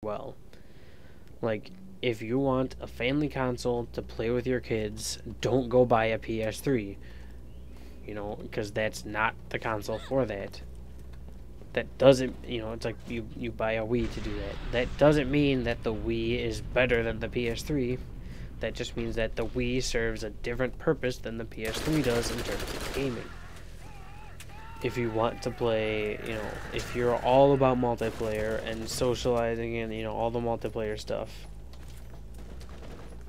well. Like, if you want a family console to play with your kids, don't go buy a PS3. You know, because that's not the console for that. That doesn't, you know, it's like you buy a Wii to do that. That doesn't mean that the Wii is better than the PS3. That just means that the Wii serves a different purpose than the PS3 does in terms of gaming. If you want to play, you know, if you're all about multiplayer and socializing and, you know, all the multiplayer stuff,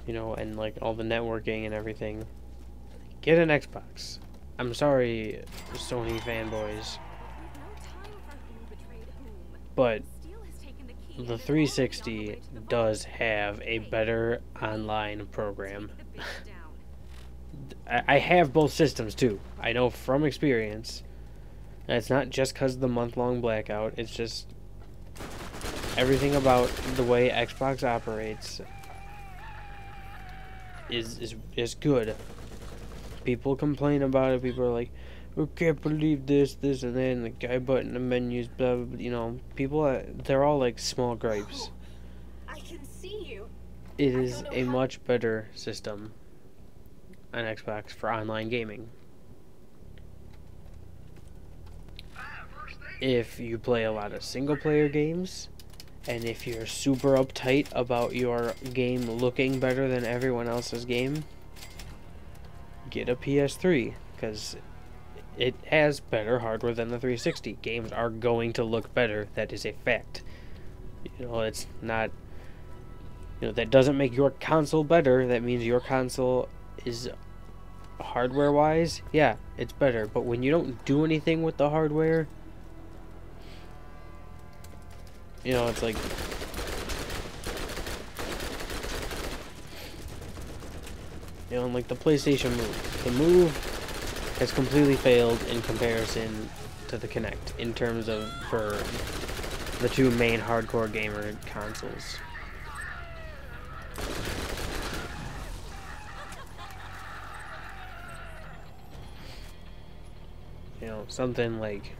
you know, and like all the networking and everything, get an Xbox. I'm sorry, Sony fanboys, but the 360 does have a better online program. I have both systems too. I know from experience. And it's not just because of the month-long blackout. It's just everything about the way Xbox operates is good. People complain about it. People are like, I can't believe this, and then the guy button the menus, blah, blah, blah. You know, people, they're all like small gripes. I can see you. It is a much better system on Xbox for online gaming. If you play a lot of single-player games, and if you're super uptight about your game looking better than everyone else's game, get a PS3, because it has better hardware than the 360. Games are going to look better. That is a fact. You know, it's not... You know, that doesn't make your console better. That means your console is... hardware-wise, yeah, it's better. But when you don't do anything with the hardware... You know, it's like... You know, like the PlayStation Move. The Move has completely failed in comparison to the Kinect in terms of for the two main hardcore gamer consoles. You know, something like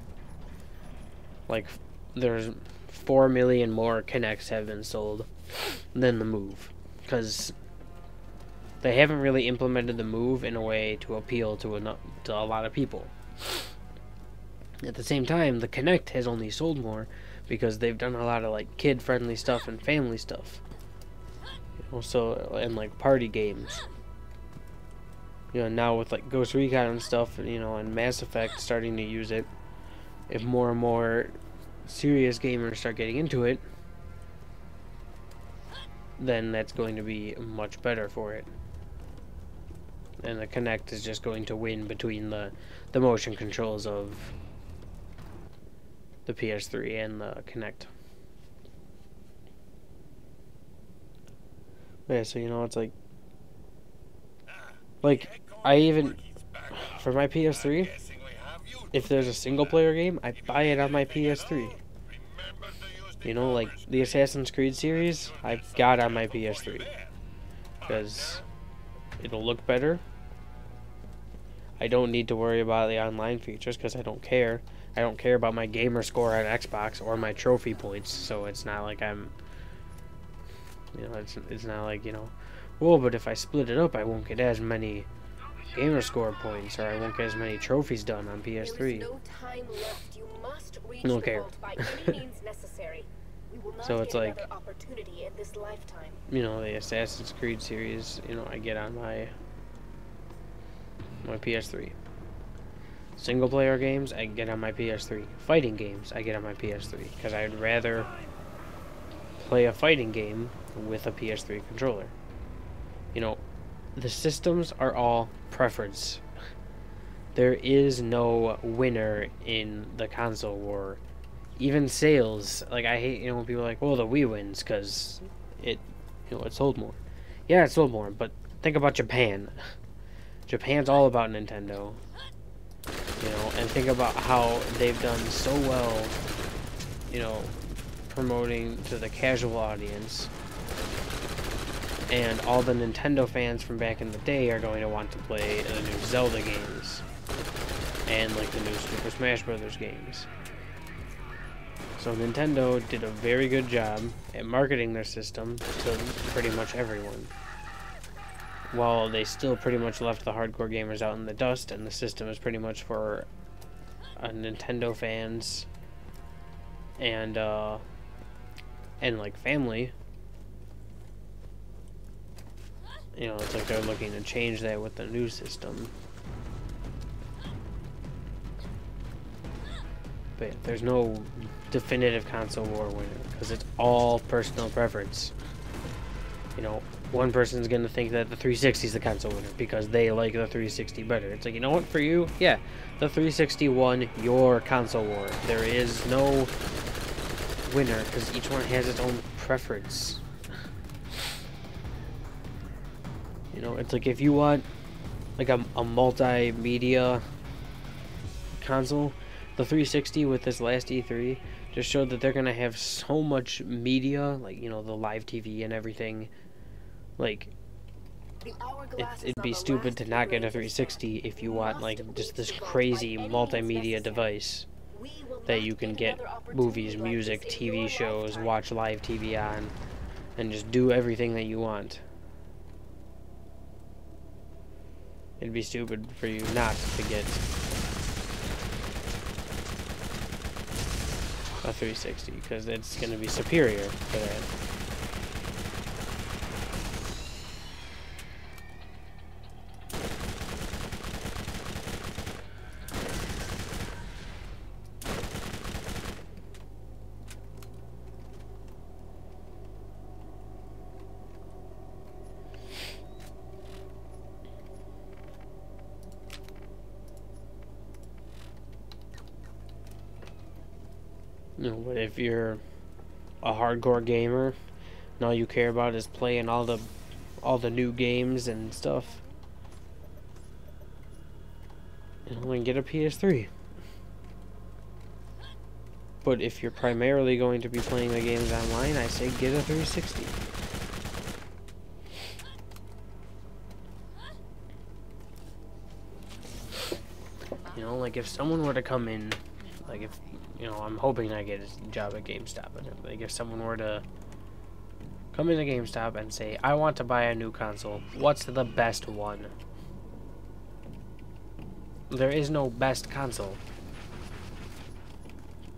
there's 4 million more Kinects have been sold than the Move, because they haven't really implemented the Move in a way to appeal to a lot of people. At the same time, the Kinect has only sold more because they've done a lot of like kid-friendly stuff and family stuff. You know, so, and like party games. You know, now with like Ghost Recon and stuff, you know, and Mass Effect starting to use it, if more and more serious gamers start getting into it, then that's going to be much better for it. And the Kinect is just going to win between the motion controls of the PS3 and the Kinect. Yeah, so you know, it's like I even for my PS3, if there's a single player game, I buy it on my PS3. You know, like the Assassin's Creed series, I've got on my PS3 because it'll look better. I don't need to worry about the online features because I don't care. I don't care about my gamer score on Xbox or my trophy points, so it's not like I'm, you know, it's not like, you know, well, but if I split it up, I won't get as many gamer score points, or I won't get as many trophies done on PS3. No time left. You must reach Don't the care. vault by any means necessary. We will not So it's get like, another opportunity in this lifetime. you know, the Assassin's Creed series, you know, I get on my PS3. Single player games, I get on my PS3. Fighting games, I get on my PS3 because I'd rather play a fighting game with a PS3 controller. You know, the systems are all preference. There is no winner in the console war. Even sales, like I hate, you know, when people are like, well, the Wii wins because it, you know, it sold more. Yeah, it sold more, but think about Japan. Japan's all about Nintendo. You know, and think about how they've done so well, you know, promoting to the casual audience. And all the Nintendo fans from back in the day are going to want to play the new Zelda games. And like the new Super Smash Brothers games. So Nintendo did a very good job at marketing their system to pretty much everyone. While they still pretty much left the hardcore gamers out in the dust, and the system is pretty much for Nintendo fans and like family. You know, it's like they're looking to change that with the new system. But yeah, there's no definitive console war winner, because it's all personal preference. You know, one person's gonna think that the 360 is the console winner because they like the 360 better. It's like, you know what, for you, yeah, the 360 won your console war. There is no winner because each one has its own preference. You know, it's like if you want like a multimedia console, the 360 with this last E3 just showed that they're gonna have so much media, like, you know, the live TV and everything. Like, it'd be stupid to not get a 360 if you want like just this crazy multimedia device that you can get movies, music, TV shows, watch live TV on, and just do everything that you want. It'd be stupid for you not to get a 360 because it's going to be superior to that. You know, but if you're a hardcore gamer and all you care about is playing all the new games and stuff, you know, then get a PS3. But if you're primarily going to be playing the games online, I say get a 360. You know, like if someone were to come in, like if, you know, I'm hoping I get a job at GameStop, but like if someone were to come into GameStop and say, I want to buy a new console, what's the best one? There is no best console.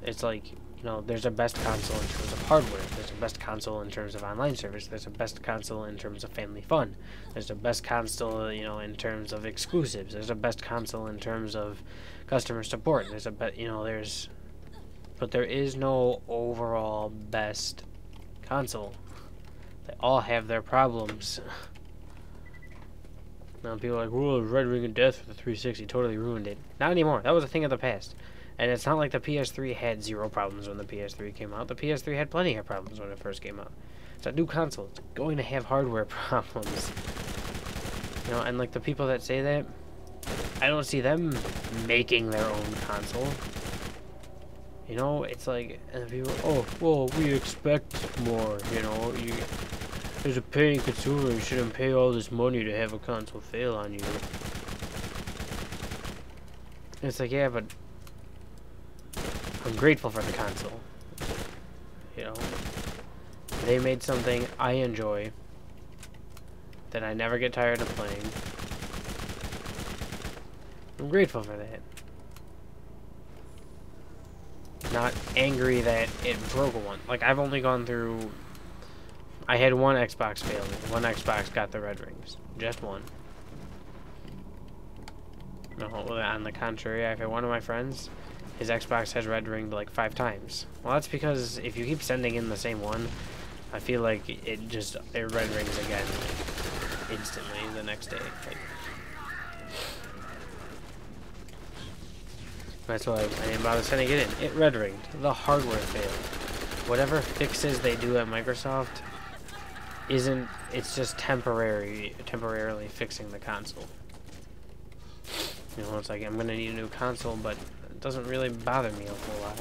It's like, you know, there's a best console in terms of hardware, there's a best console in terms of online service, there's a best console in terms of family fun, there's a best console, you know, in terms of exclusives, there's a best console in terms of customer support, there's a you know, but there is no overall best console. They all have their problems. Now people are like, "Whoa, Red Ring of Death for the 360 totally ruined it." Not anymore. That was a thing of the past. And it's not like the PS3 had zero problems when the PS3 came out. The PS3 had plenty of problems when it first came out. It's a new console. It's going to have hardware problems. You know, and like the people that say that, I don't see them making their own console. You know, it's like, and people, oh, well, we expect more, you know, as a paying consumer, you shouldn't pay all this money to have a console fail on you. It's like, yeah, but I'm grateful for the console. You know, they made something I enjoy that I never get tired of playing. I'm grateful for that. Not angry that it broke one. Like, I've only gone through... I had one Xbox fail me. One Xbox got the red rings. Just one. No, on the contrary, I've had one of my friends, his Xbox has red ringed like 5 times. Well, that's because if you keep sending in the same one, I feel like it red rings again instantly the next day. Like, that's why I didn't bother sending it in. It red ringed. The hardware failed. Whatever fixes they do at Microsoft isn't. It's just temporarily fixing the console. You know, it's like I'm gonna need a new console, but it doesn't really bother me a whole lot.